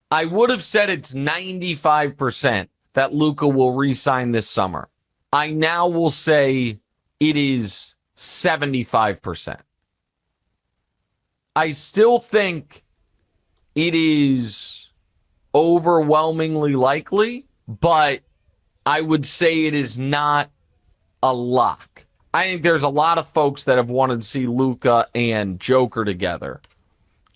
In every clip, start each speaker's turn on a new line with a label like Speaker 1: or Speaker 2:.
Speaker 1: I would have said it's 95% that Luka will re-sign this summer. I now will say it is 75%. I still think it is overwhelmingly likely, but I would say it is not a lock. I think there's a lot of folks that have wanted to see Luka and Joker together.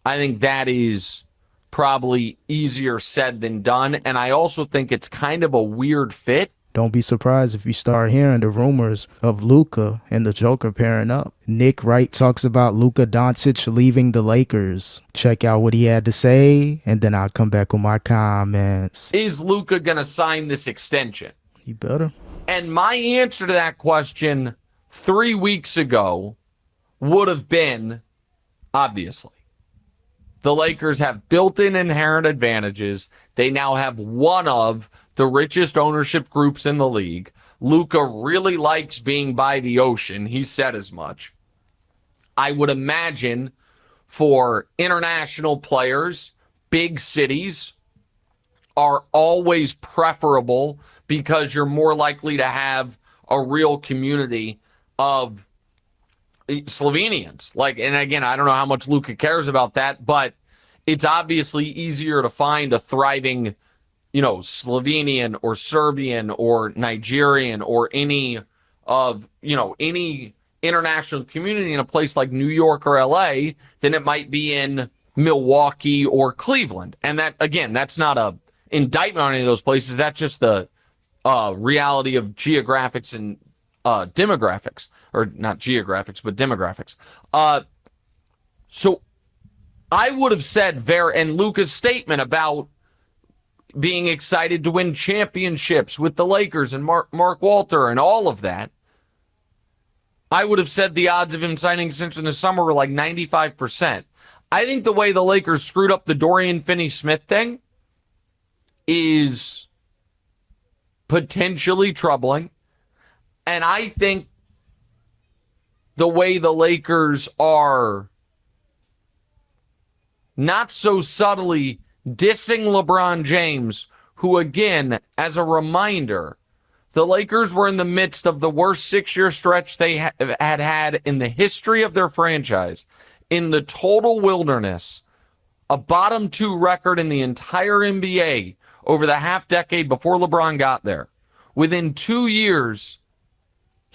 Speaker 1: I think that is probably easier said than done, and I also think it's kind of a weird fit.
Speaker 2: Don't be surprised if you start hearing the rumors of Luka and the Joker pairing up. Nick Wright talks about Luka Doncic leaving the Lakers. Check out what he had to say, and then I'll come back with my comments.
Speaker 1: Is Luka going to sign this extension?
Speaker 2: He better.
Speaker 1: And my answer to that question 3 weeks ago would have been, obviously. The Lakers have built-in inherent advantages. They now have one of the richest ownership groups in the league. Luka really likes being by the ocean. He said as much. I would imagine for international players, big cities are always preferable because you're more likely to have a real community of Slovenians. And again, I don't know how much Luka cares about that, but it's obviously easier to find a thriving, Slovenian or Serbian or Nigerian or any international community in a place like New York or LA than it might be in Milwaukee or Cleveland. And that, again, that's not a indictment on any of those places. That's just the reality of geographics and demographics, or not geographics, but demographics. So I would have said and Luka's statement about being excited to win championships with the Lakers and Mark Walter and all of that, I would have said the odds of him signing extension this summer were like 95%. I think the way the Lakers screwed up the Dorian Finney-Smith thing is potentially troubling. And I think the way the Lakers are not so subtly dissing LeBron James, who, again, as a reminder, the Lakers were in the midst of the worst 6-year stretch they had in the history of their franchise, in the total wilderness, a bottom 2 record in the entire NBA over the half decade before LeBron got there. Within 2 years,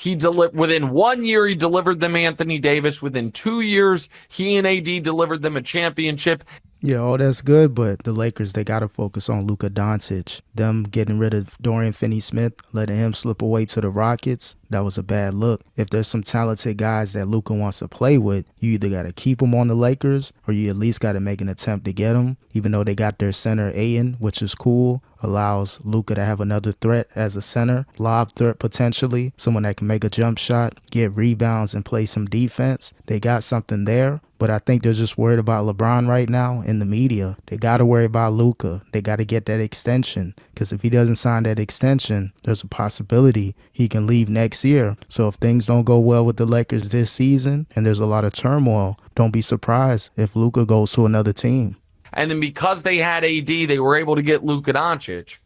Speaker 1: within 1 year, he delivered them Anthony Davis. Within 2 years, he and AD delivered them a championship.
Speaker 2: Yeah, all that's good, but the Lakers, they got to focus on Luka Doncic. Them getting rid of Dorian Finney-Smith, letting him slip away to the Rockets, that was a bad look. If there's some talented guys that Luka wants to play with, you either got to keep them on the Lakers or you at least got to make an attempt to get them, even though they got their center Aiden, which is cool. Allows Luka to have another threat as a center, lob threat potentially, someone that can make a jump shot, get rebounds, and play some defense. They got something there, but I think they're just worried about LeBron right now in the media. They got to worry about Luka. They got to get that extension, because if he doesn't sign that extension, there's a possibility he can leave next year. So if things don't go well with the Lakers this season and there's a lot of turmoil, don't be surprised if Luka goes to another team.
Speaker 1: And then because they had AD, they were able to get Luka Doncic.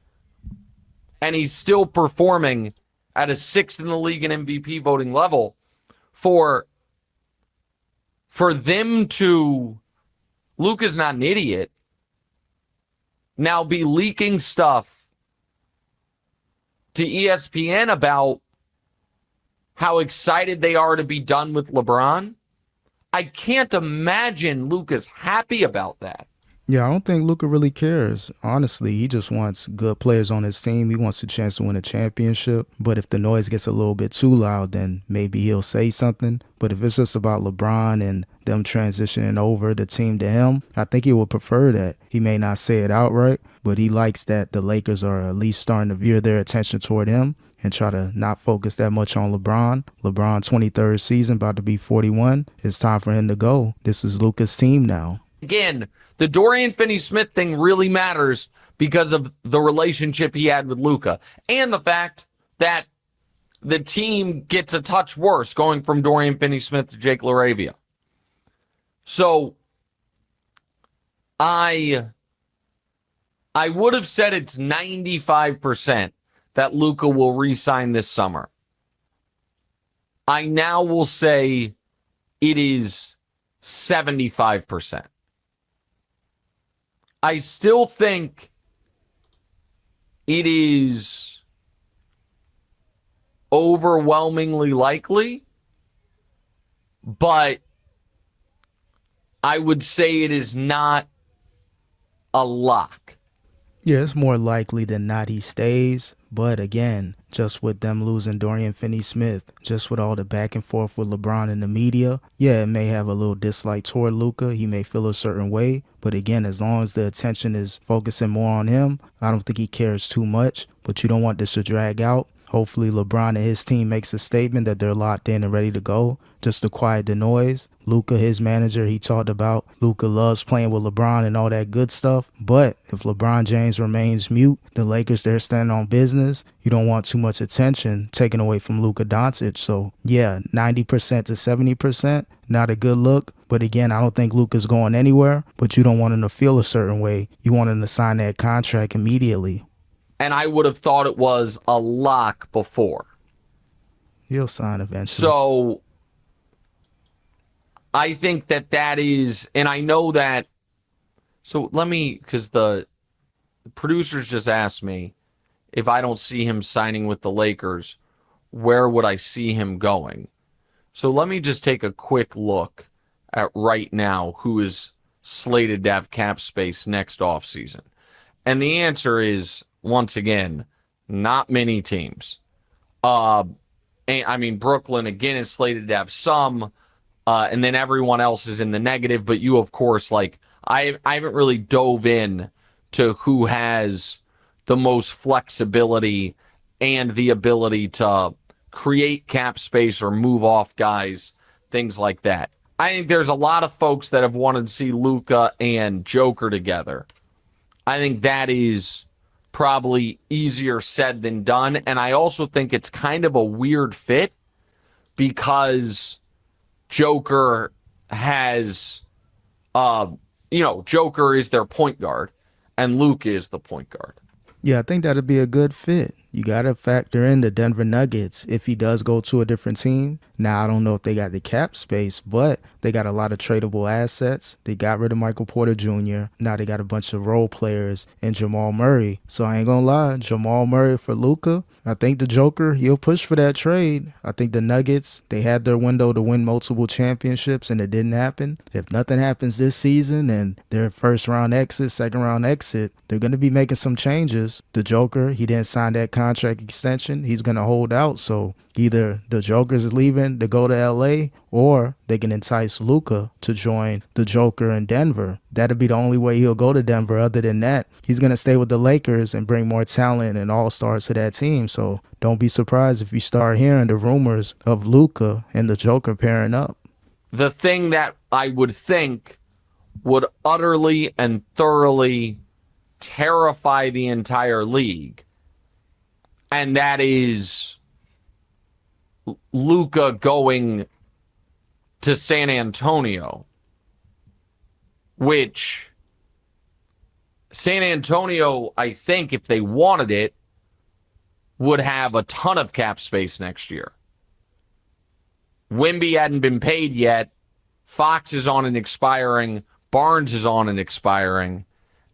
Speaker 1: And he's still performing at a 6th in the league in MVP voting level. For them to, Luka's not an idiot, now be leaking stuff to ESPN about how excited they are to be done with LeBron. I can't imagine Luka's happy about that.
Speaker 2: Yeah, I don't think Luka really cares. Honestly, he just wants good players on his team. He wants a chance to win a championship. But if the noise gets a little bit too loud, then maybe he'll say something. But if it's just about LeBron and them transitioning over the team to him, I think he would prefer that. He may not say it outright, but he likes that the Lakers are at least starting to veer their attention toward him and try to not focus that much on LeBron. LeBron, 23rd season, about to be 41. It's time for him to go. This is Luka's team now.
Speaker 1: Again, the Dorian Finney-Smith thing really matters because of the relationship he had with Luka and the fact that the team gets a touch worse going from Dorian Finney-Smith to Jake LaRavia. So I I would have said it's 95% that Luka will re-sign this summer. I now will say it is 75%. I still think it is overwhelmingly likely, but I would say it is not a lock.
Speaker 2: Yeah, it's more likely than not he stays. But again, just with them losing Dorian Finney-Smith, just with all the back and forth with LeBron and the media, yeah, it may have a little dislike toward Luka. He may feel a certain way. But again, as long as the attention is focusing more on him, I don't think he cares too much. But you don't want this to drag out. Hopefully LeBron and his team makes a statement that they're locked in and ready to go, just to quiet the noise. Luka, his manager, he talked about Luka loves playing with LeBron and all that good stuff. But if LeBron James remains mute, the Lakers, they're standing on business. You don't want too much attention taken away from Luka Doncic. So yeah, 90% to 70%, not a good look. But again, I don't think Luka's going anywhere, but you don't want him to feel a certain way. You want him to sign that contract immediately.
Speaker 1: And I would have thought it was a lock before.
Speaker 2: He'll sign eventually.
Speaker 1: So I think that is, and I know that, so let me, because the producers just asked me if I don't see him signing with the Lakers, where would I see him going? So let me just take a quick look at right now who is slated to have cap space next offseason. And the answer is, once again, not many teams. I mean, Brooklyn, again, is slated to have some, and then everyone else is in the negative. But you, of course, like, I haven't really dove in to who has the most flexibility and the ability to create cap space or move off guys, things like that. I think there's a lot of folks that have wanted to see Luka and Joker together. I think that is probably easier said than done. And I also think it's kind of a weird fit because Joker has, Joker is their point guard and Luka is the point guard.
Speaker 2: Yeah, I think that'd be a good fit. You got to factor in the Denver Nuggets if he does go to a different team. Now, I don't know if they got the cap space, but they got a lot of tradable assets. They got rid of Michael Porter Jr. Now they got a bunch of role players and Jamal Murray. So I ain't going to lie, Jamal Murray for Luka. I think the Joker, he'll push for that trade. I think the Nuggets, they had their window to win multiple championships and it didn't happen. If nothing happens this season and their first round exit, second round exit, they're going to be making some changes. The Joker, he didn't sign that contract extension. He's going to hold out. So either the Joker's leaving to go to LA or they can entice Luka to join the Joker in Denver. That'd be the only way he'll go to Denver. Other than that, he's going to stay with the Lakers and bring more talent and all-stars to that team. So don't be surprised if you start hearing the rumors of Luka and the Joker pairing up.
Speaker 1: The thing that I would think would utterly and thoroughly terrify the entire league, and that is Luka going to San Antonio, which San Antonio, I think, if they wanted it, would have a ton of cap space next year. Wemby hadn't been paid yet. Fox is on an expiring. Barnes is on an expiring.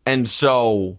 Speaker 1: And so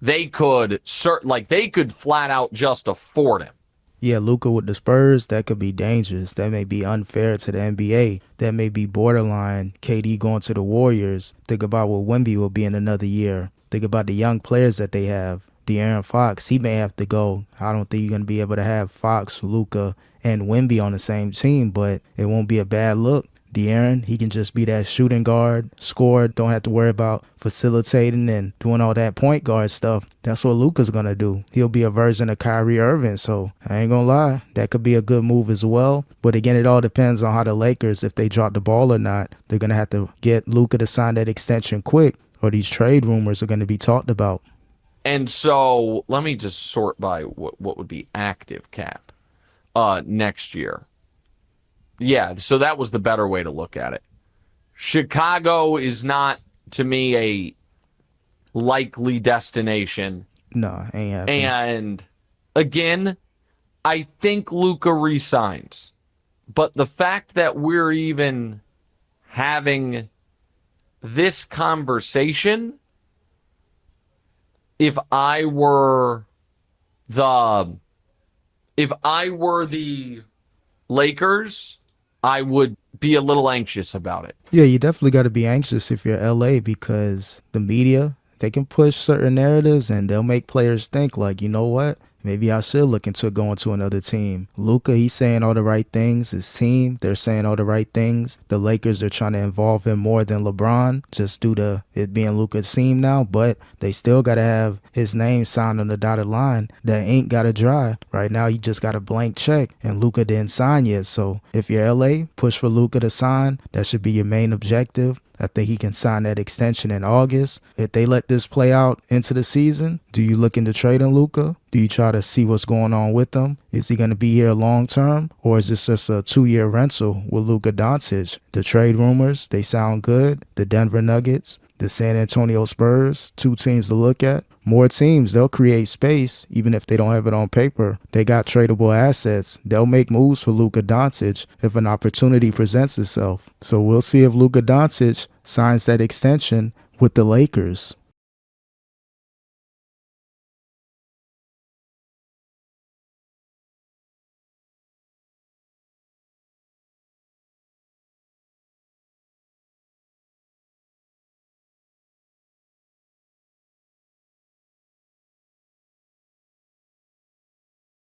Speaker 1: they could flat out just afford him.
Speaker 2: Yeah, Luka with the Spurs, that could be dangerous. That may be unfair to the NBA. That may be borderline KD going to the Warriors. Think about what Wemby will be in another year. Think about the young players that they have. De'Aaron Fox, he may have to go. I don't think you're going to be able to have Fox, Luka, and Wemby on the same team, but it won't be a bad look. De'Aaron, he can just be that shooting guard, score, don't have to worry about facilitating and doing all that point guard stuff. That's what Luka's going to do. He'll be a version of Kyrie Irving, so I ain't going to lie. That could be a good move as well. But again, it all depends on how the Lakers, if they drop the ball or not. They're going to have to get Luka to sign that extension quick, or these trade rumors are going to be talked about.
Speaker 1: And so let me just sort by what would be active cap next year. Yeah, so that was the better way to look at it. Chicago is not, to me, likely destination.
Speaker 2: No, ain't happening.
Speaker 1: And again, I think Luka resigns. But the fact that we're even having this conversation, if I were the Lakers, I would be a little anxious about it.
Speaker 2: Yeah, you definitely got to be anxious if you're LA, because the media, they can push certain narratives and they'll make players think like, you know what? Maybe I should look into going to another team. Luka, he's saying all the right things. His team, they're saying all the right things. The Lakers are trying to involve him more than LeBron, just due to it being Luka's team now. But they still got to have his name signed on the dotted line. That ink got to dry. Right now, you just got a blank check, and Luka didn't sign yet. So if you're LA, push for Luka to sign. That should be your main objective. I think he can sign that extension in August. If they let this play out into the season, do you look into trading Luka? Do you try to see what's going on with him? Is he going to be here long term? Or is this just a 2-year rental with Luka Doncic? The trade rumors, they sound good. The Denver Nuggets, the San Antonio Spurs, 2 teams to look at. More teams, they'll create space even if they don't have it on paper. They got tradable assets. They'll make moves for Luka Doncic if an opportunity presents itself. So we'll see if Luka Doncic signs that extension with the Lakers.